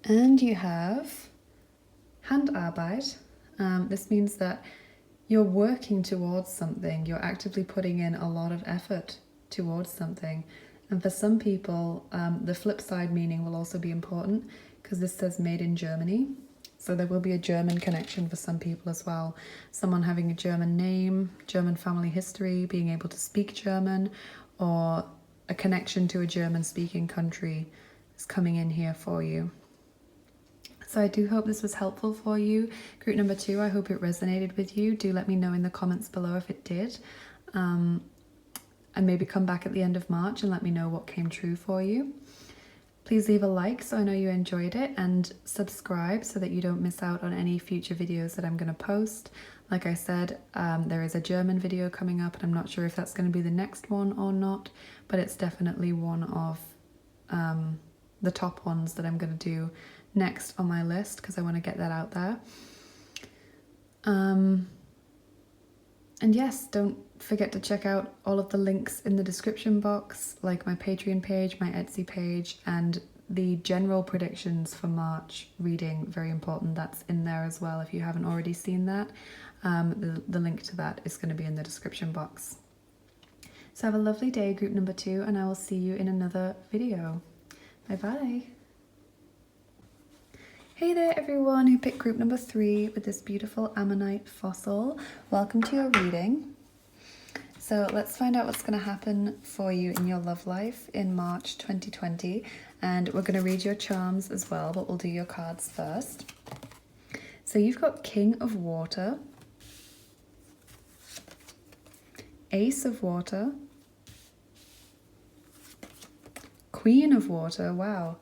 And you have Handarbeit. This means that you're working towards something. You're actively putting in a lot of effort towards something. And for some people, the flip side meaning will also be important because this says made in Germany. So there will be a German connection for some people as well. Someone having a German name, German family history, being able to speak German, or a connection to a German-speaking country is coming in here for you. So I do hope this was helpful for you. Group number 2, I hope it resonated with you. Do let me know in the comments below if it did. And maybe come back at the end of March and let me know what came true for you. Please leave a like so I know you enjoyed it, and subscribe so that you don't miss out on any future videos that I'm going to post. Like I said, there is a German video coming up, and I'm not sure if that's going to be the next one or not, but it's definitely one of the top ones that I'm going to do next on my list because I want to get that out there. And yes, don't forget to check out all of the links in the description box, like my Patreon page, my Etsy page, and the general predictions for March reading, very important. That's in there as well if you haven't already seen that. The link to that is going to be in the description box. So have a lovely day, group number 2, and I will see you in another video. Bye bye. Hey there everyone who picked group number 3 with this beautiful ammonite fossil. Welcome to your reading. So let's find out what's going to happen for you in your love life in March 2020. And we're going to read your charms as well, but we'll do your cards first. So you've got King of Water, Ace of Water, Queen of Water, wow,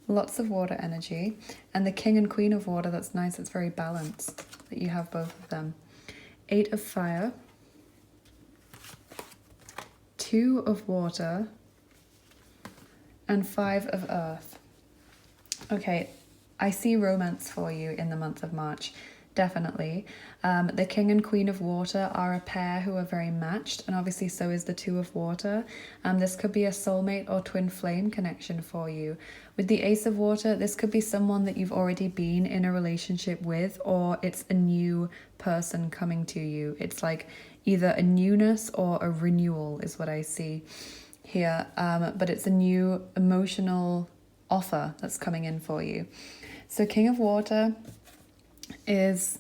lots of water energy. And the King and Queen of Water, that's nice, it's very balanced that you have both of them. 8 of Fire, 2 of Water, and 5 of Earth. Okay, I see romance for you in the month of March, definitely. The King and Queen of Water are a pair who are very matched, and obviously so is the 2 of Water. This could be a soulmate or twin flame connection for you. With the Ace of Water, this could be someone that you've already been in a relationship with, or it's a new person coming to you. It's like either a newness or a renewal is what I see here, but it's a new emotional offer that's coming in for you. So King of Water is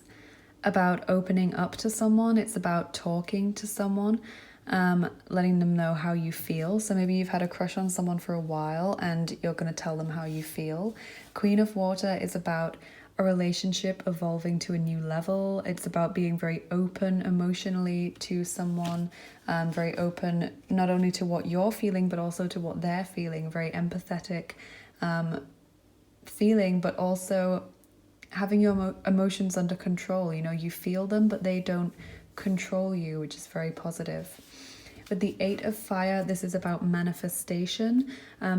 about opening up to someone. It's about talking to someone, letting them know how you feel. So maybe you've had a crush on someone for a while and you're going to tell them how you feel. Queen of Water is about a relationship evolving to a new level. It's about being very open emotionally to someone, very open not only to what you're feeling but also to what they're feeling, very empathetic feeling, but also having your emotions under control. You know, you feel them but they don't control you, which is very positive. With the 8 of Fire, this is about manifestation,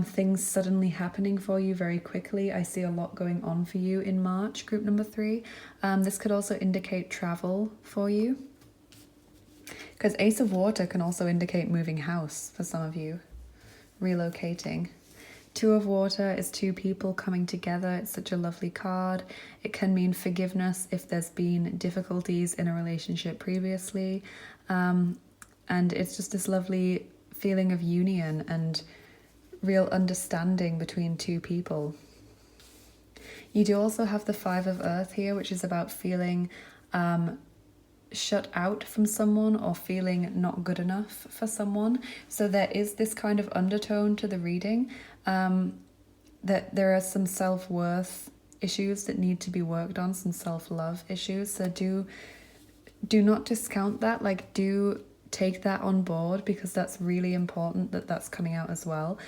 things suddenly happening for you very quickly. I see a lot going on for you in March, group number 3. This could also indicate travel for you, because Ace of Water can also indicate moving house for some of you, relocating. 2 of Water is 2 people coming together. It's such a lovely card. It can mean forgiveness if there's been difficulties in a relationship previously. And it's just this lovely feeling of union and real understanding between 2 people. You do also have the 5 of Earth here, which is about feeling shut out from someone or feeling not good enough for someone. So there is this kind of undertone to the reading, that there are some self-worth issues that need to be worked on, some self-love issues. So do not discount that. Like, do take that on board, because that's really important that that's coming out as well,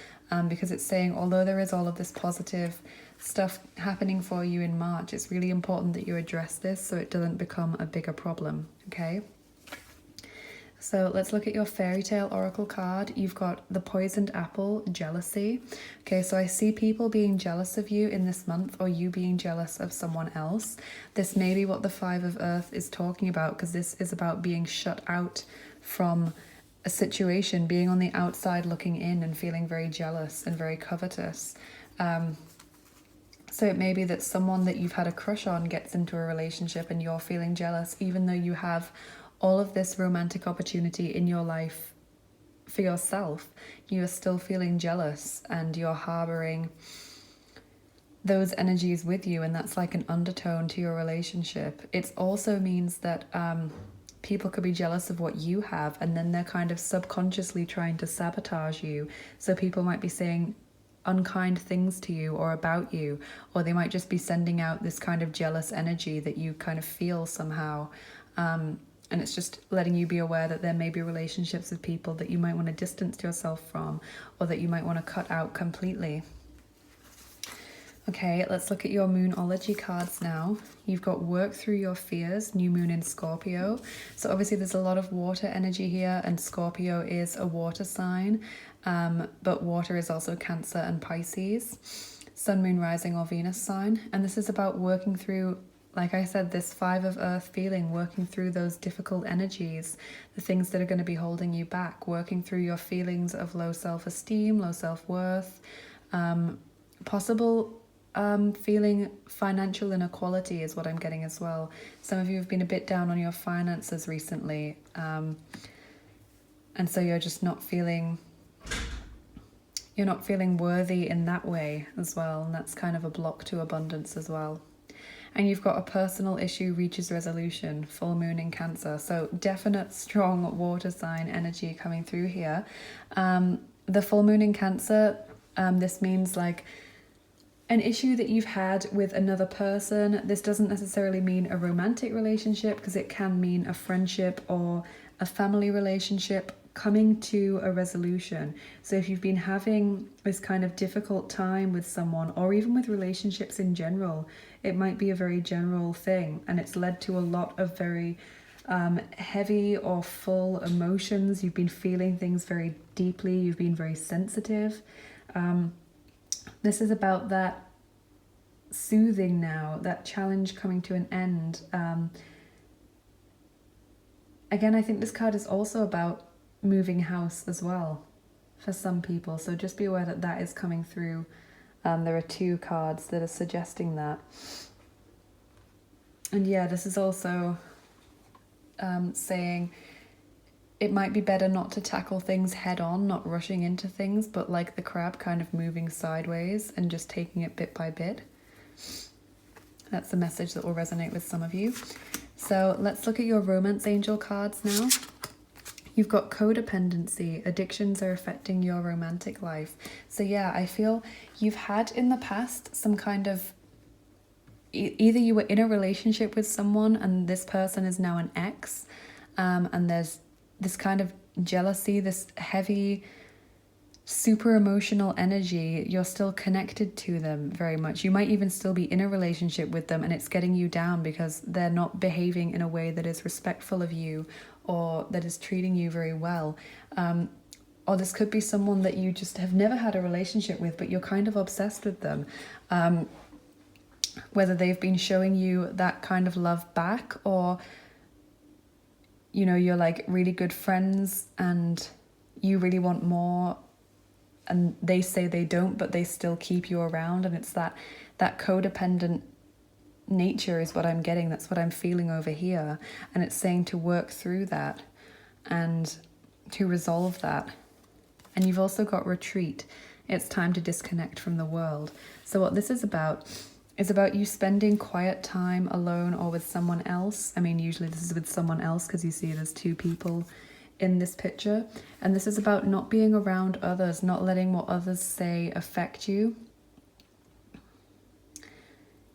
because it's saying although there is all of this positive stuff happening for you in March, it's really important that you address this so it doesn't become a bigger problem. Okay, so let's look at your Faerytale Oracle card. You've got the Poisoned Apple, Jealousy. Okay, so I see people being jealous of you in this month, or you being jealous of someone else. This may be what the 5 of Earth is talking about, because this is about being shut out from a situation, being on the outside looking in and feeling very jealous and very covetous. So it may be that someone that you've had a crush on gets into a relationship and you're feeling jealous, even though you have all of this romantic opportunity in your life for yourself. You are still feeling jealous and you're harboring those energies with you, and that's like an undertone to your relationship. It also means that people could be jealous of what you have, and then they're kind of subconsciously trying to sabotage you. So people might be saying unkind things to you or about you, or they might just be sending out this kind of jealous energy that you kind of feel somehow. And it's just letting you be aware that there may be relationships with people that you might want to distance yourself from, or that you might want to cut out completely. Okay, let's look at your Moonology cards now. You've got Work Through Your Fears, New Moon in Scorpio. So obviously there's a lot of water energy here, and Scorpio is a water sign, but water is also Cancer and Pisces, Sun, Moon, Rising or Venus sign. And this is about working through, like I said, this 5 of Earth feeling, working through those difficult energies, the things that are going to be holding you back, working through your feelings of low self-esteem, low self-worth, possible feeling financial inequality is what I'm getting as well. Some of you have been a bit down on your finances recently, and so you're just not feeling worthy in that way as well, and that's kind of a block to abundance as well. And you've got a personal issue reaches resolution, full moon in Cancer. So definite strong water sign energy coming through here. The full moon in Cancer, this means like an issue that you've had with another person. This doesn't necessarily mean a romantic relationship, because it can mean a friendship or a family relationship coming to a resolution. So if you've been having this kind of difficult time with someone, or even with relationships in general, it might be a very general thing, and it's led to a lot of very heavy or full emotions. You've been feeling things very deeply, you've been very sensitive. This is about that soothing now, that challenge coming to an end. Again, I think this card is also about moving house as well for some people, so just be aware that that is coming through. There are 2 cards that are suggesting that. And yeah, this is also saying it might be better not to tackle things head on, not rushing into things, but like the crab, kind of moving sideways and just taking it bit by bit. That's the message that will resonate with some of you. So let's look at your romance angel cards now. You've got codependency. Addictions are affecting your romantic life. So yeah, I feel you've had in the past some kind of, either you were in a relationship with someone and this person is now an ex, and there's this kind of jealousy, this heavy, super emotional energy. You're still connected to them very much. You might even still be in a relationship with them, and it's getting you down because they're not behaving in a way that is respectful of you or that is treating you very well. Or this could be someone that you just have never had a relationship with, but you're kind of obsessed with them. Whether they've been showing you that kind of love back, or you know, you're like really good friends and you really want more, and they say they don't, but they still keep you around. And it's that codependent nature is what I'm getting. That's what I'm feeling over here. And it's saying to work through that and to resolve that. And you've also got retreat. It's time to disconnect from the world. So what this is about you spending quiet time alone or with someone else. I mean, usually this is with someone else because you see there's 2 people in this picture. And this is about not being around others, not letting what others say affect you.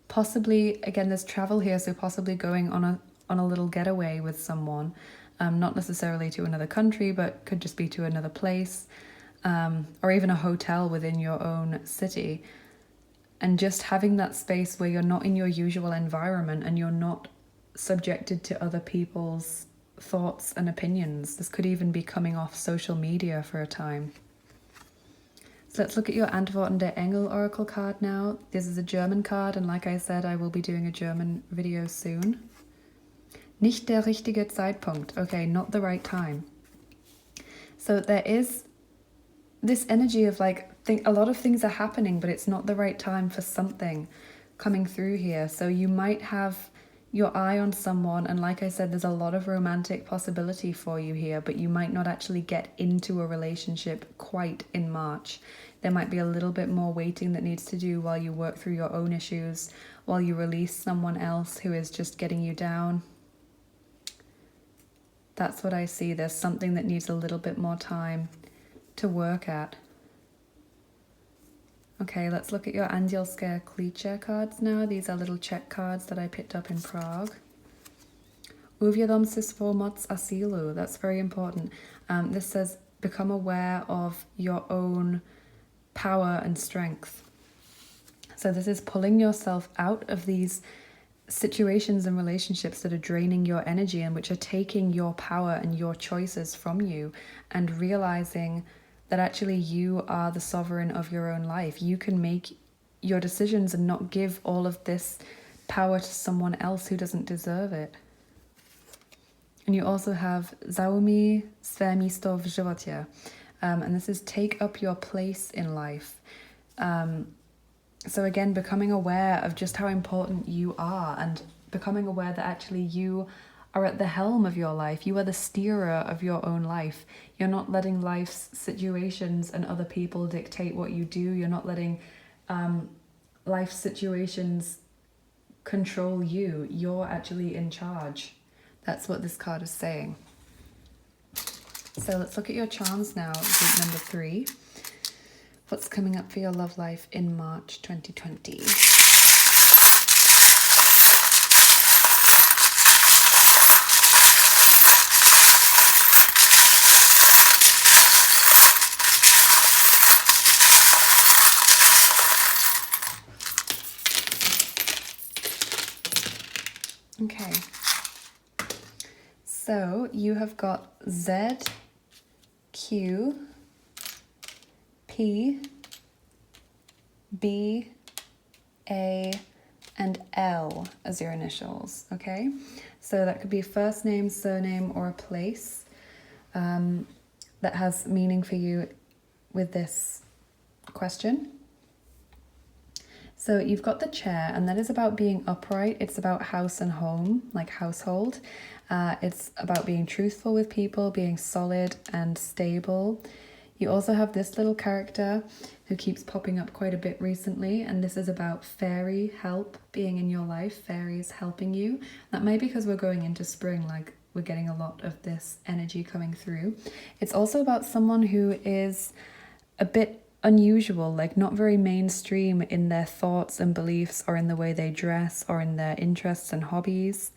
Possibly, again, there's travel here, so possibly going on a little getaway with someone. Not necessarily to another country, but could just be to another place, or even a hotel within your own city. And just having that space where you're not in your usual environment and you're not subjected to other people's thoughts and opinions. This could even be coming off social media for a time. So let's look at your Antworten der Engel Oracle card now. This is a German card, and like I said, I will be doing a German video soon. Nicht der richtige Zeitpunkt. Okay, not the right time. So there is this energy of like, a lot of things are happening, but it's not the right time for something coming through here. So you might have your eye on someone, and like I said, there's a lot of romantic possibility for you here, but you might not actually get into a relationship quite in March. There might be a little bit more waiting that needs to do while you work through your own issues, while you release someone else who is just getting you down. That's what I see. There's something that needs a little bit more time to work at. Okay, let's look at your Andělské Klíče cards now. These are little Czech cards that I picked up in Prague. Uvědom si svou moc a sílu. That's very important. This says, become aware of your own power and strength. So this is pulling yourself out of these situations and relationships that are draining your energy and which are taking your power and your choices from you, and realizing that actually you are the sovereign of your own life. You can make your decisions and not give all of this power to someone else who doesn't deserve it. And you also have Zaujmi své místo v životě. And this is take up your place in life. So again, becoming aware of just how important you are, and becoming aware that actually you are at the helm of your life. You are the steerer of your own life. You're not letting life's situations and other people dictate what you do. You're not letting life's situations control you. You're actually in charge. That's what this card is saying. So let's look at your charms now, group number 3. What's coming up for your love life in March 2020? Okay, so you have got Z, Q, P, B, A, and L as your initials, okay? So that could be a first name, surname, or a place that has meaning for you with this question. So you've got the chair, and that is about being upright. It's about house and home, like household. It's about being truthful with people, being solid and stable. You also have this little character who keeps popping up quite a bit recently, and this is about fairy help being in your life, fairies helping you. That may be because we're going into spring, like we're getting a lot of this energy coming through. It's also about someone who is a bit unusual, like not very mainstream in their thoughts and beliefs, or in the way they dress, or in their interests and hobbies.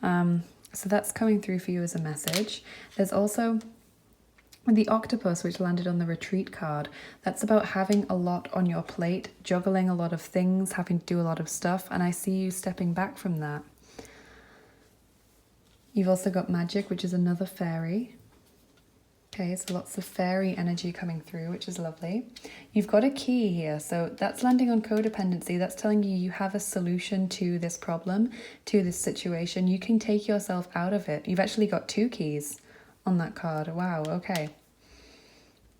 So that's coming through for you as a message. There's also the octopus, which landed on the retreat card. That's about having a lot on your plate, juggling a lot of things, having to do a lot of stuff, and I see you stepping back from that. You've also got magic, which is another fairy. Okay, so lots of fairy energy coming through, which is lovely. You've got a key here, so that's landing on codependency. That's telling you you have a solution to this problem, to this situation. You can take yourself out of it. You've actually got 2 keys on that card. Wow, okay.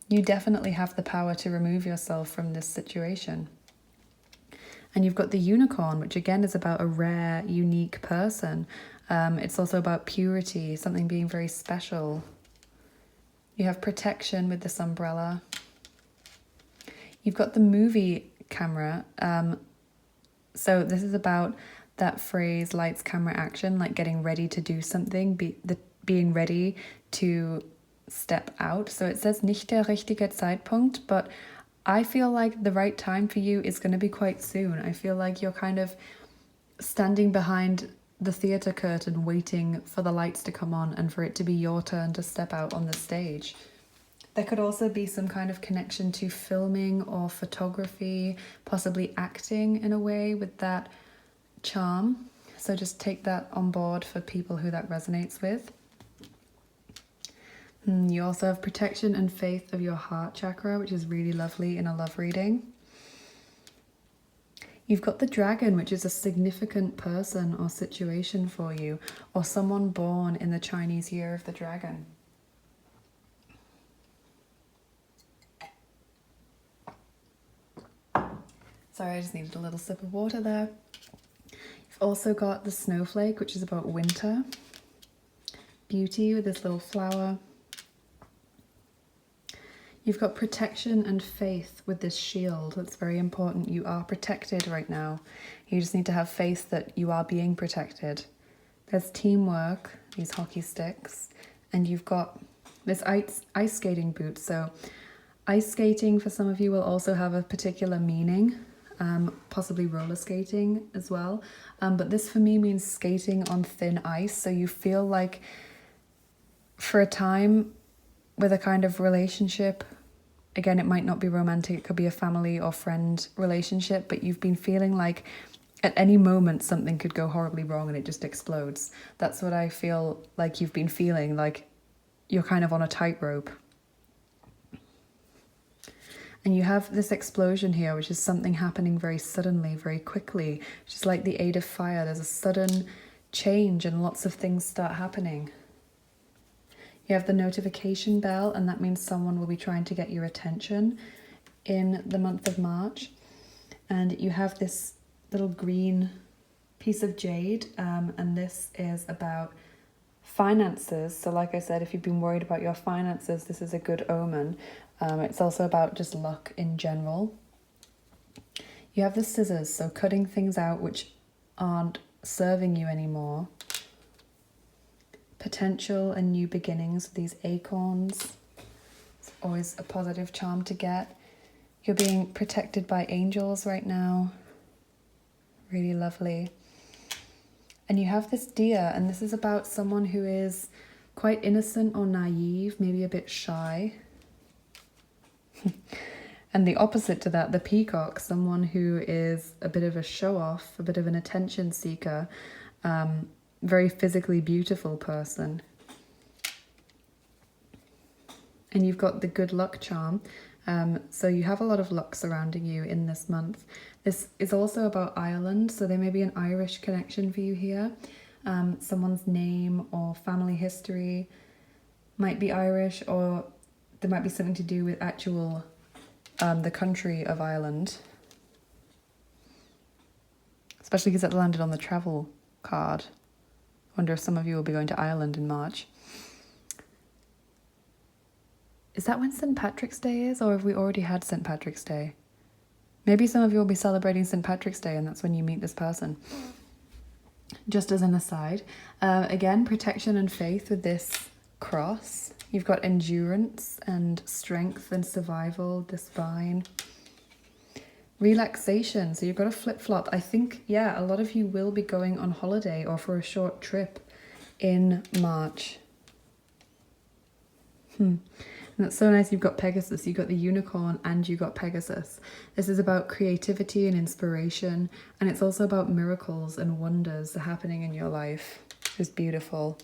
You definitely have the power to remove yourself from this situation. And you've got the unicorn, which again is about a rare, unique person. It's also about purity, something being very special. You have protection with this umbrella. You've got the movie camera. So this is about that phrase, lights, camera, action, like getting ready to do something, being ready to step out. So it says nicht der richtige Zeitpunkt, but I feel like the right time for you is going to be quite soon. I feel like you're kind of standing behind the theatre curtain waiting for the lights to come on and for it to be your turn to step out on the stage. There could also be some kind of connection to filming or photography, possibly acting in a way with that charm. So just take that on board for people who that resonates with. You also have protection and faith of your heart chakra, which is really lovely in a love reading. You've got the dragon, which is a significant person or situation for you, or someone born in the Chinese year of the dragon. Sorry, I just needed a little sip of water there. You've also got the snowflake, which is about winter. Beauty with this little flower. You've got protection and faith with this shield. That's very important. You are protected right now. You just need to have faith that you are being protected. There's teamwork, these hockey sticks, and you've got this ice skating boot. So ice skating for some of you will also have a particular meaning, possibly roller skating as well. But this for me means skating on thin ice. So you feel like for a time with a kind of relationship, again, it might not be romantic, it could be a family or friend relationship, but you've been feeling like at any moment something could go horribly wrong and it just explodes. That's what I feel like you've been feeling, like you're kind of on a tightrope. And you have this explosion here, which is something happening very suddenly, very quickly, which is like the 8 of fire. There's a sudden change and lots of things start happening. You have the notification bell, and that means someone will be trying to get your attention in the month of March. And you have this little green piece of jade, and this is about finances. So like I said, if you've been worried about your finances, this is a good omen. It's also about just luck in general. You have the scissors, so cutting things out which aren't serving you anymore. Potential and new beginnings with these acorns. It's always a positive charm to get. You're being protected by angels right now. Really lovely. And you have this deer, and this is about someone who is quite innocent or naive, maybe a bit shy. And the opposite to that, the peacock, someone who is a bit of a show-off, a bit of an attention seeker, very physically beautiful person. And you've got the good luck charm. So you have a lot of luck surrounding you in this month. This is also about Ireland, so there may be an Irish connection for you here. Someone's name or family history might be Irish, or there might be something to do with actual the country of Ireland. Especially because it landed on the travel card. I wonder if some of you will be going to Ireland in March. Is that when St. Patrick's Day is, or have we already had St. Patrick's Day? Maybe some of you will be celebrating St. Patrick's Day and that's when you meet this person. Just as an aside, again, protection and faith with this cross. You've got endurance and strength and survival, this vine. Relaxation, so you've got a flip-flop. I think, yeah, a lot of you will be going on holiday or for a short trip in March. And that's so nice. You've got Pegasus, you've got the unicorn, and you've got Pegasus. This is about creativity and inspiration, and it's also about miracles and wonders happening in your life. It's beautiful.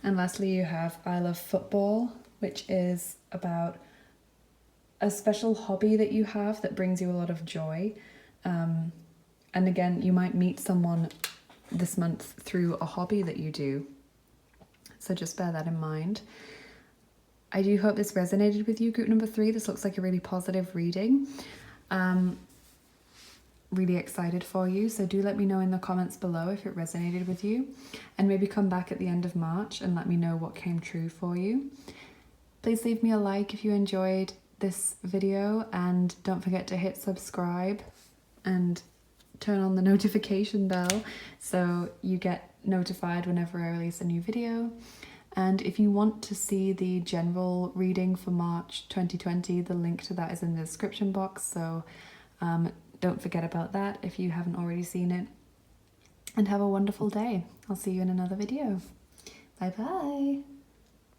And lastly, you have I Love Football, which is about a special hobby that you have that brings you a lot of joy. And again, you might meet someone this month through a hobby that you do. So just bear that in mind. I do hope this resonated with you, group number 3. This looks like a really positive reading. Really excited for you. So do let me know in the comments below if it resonated with you. And maybe come back at the end of March and let me know what came true for you. Please leave me a like if you enjoyed this video. And don't forget to hit subscribe and turn on the notification bell so you get notified whenever I release a new video. And if you want to see the general reading for March 2020, the link to that is in the description box. So don't forget about that if you haven't already seen it. And have a wonderful day. I'll see you in another video. Bye bye.